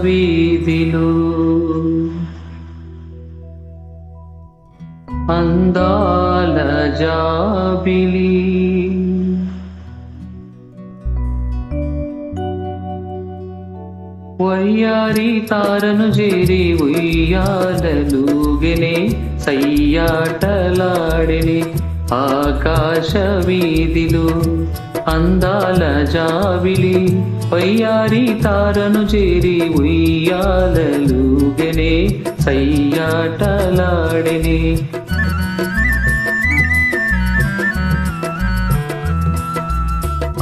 వీధిలో అందాల జాబిలి వయ్యారి తారను చేరి ఉయ్యాలలుగెనే సయ్యాటలాడెనే ఆకాశ వీధిలో అందాల జాబిలి వయ్యారి తారను చేరి ఉయ్యాలలుగెనే సయ్యాటలాడెనే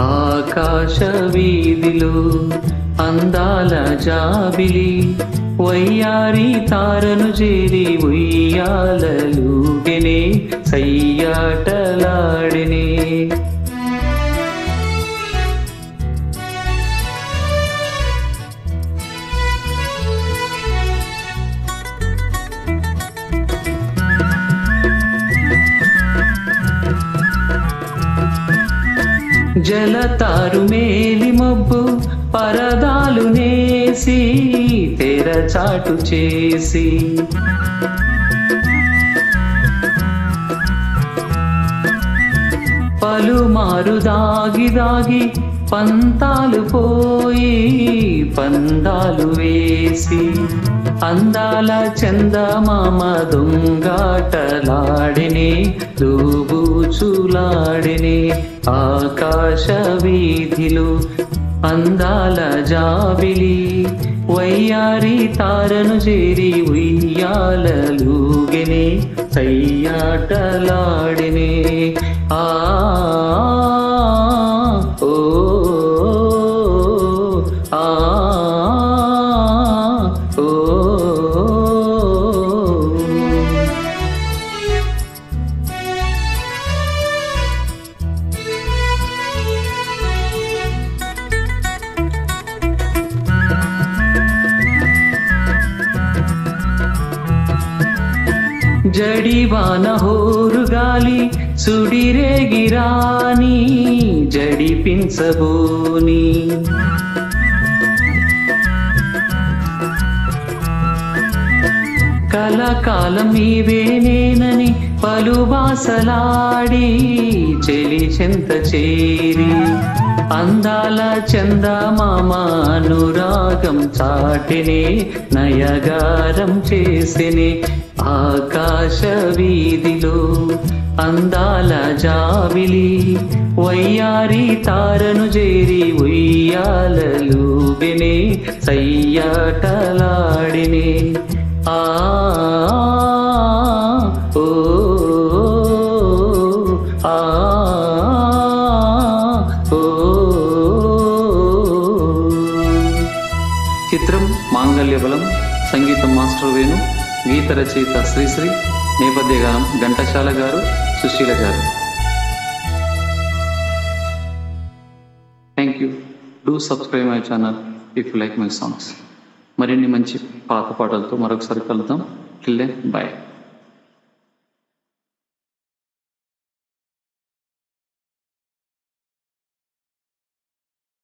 ఆకాశ వీధిలో అందాల జాబిలి వయ్యారి తారను చేరి ఉయ్యాలలుగెనే సయ్యాటలాడెనే జలతారు మేలి మబ్బు పరదాలు నేసి తెరచాటు చేసి పలుమారు దాగి దాగి పంతాలు పోయి పందాలు వేసి అందాల చందమామ దొంగాటలాడినే దూబూచులాడినే ఆకాశ వీధిలో అందాల జాబిలి వయ్యారి తారను చేరి ఉయ్యాలలుగెనే సయ్యాటలాడినే ఆ ఓ ఆ ఓ జడివాన హోరుగాలి సుడిరేగిరాని జడిపించబోని కలకాలం నీవేనేనని పలువాసలాడి చెలి చెంత చేరి అందాల చందమామ అనురాగం చాటినే నయగారం చేసినే ఆకాశ వీధిలో అందాల జాబిలి వయ్యారి తారను చేరి ఉయ్యాలలుగెనే సయ్యాటలాడినే ఆ ఓ ఆ ఓ చిత్రం మాంగళ్యబలం సంగీతం మాస్టర్ వేణు గీత రచయిత శ్రీశ్రీ నేపథ్య గానం ఘంటసాల గారు సుశీల గారు thank you do subscribe my channel if you like my songs మరిన్ని మంచి పాత పాటలతో మరొకసారి కలుద్దాం టిల్ దెన్ బై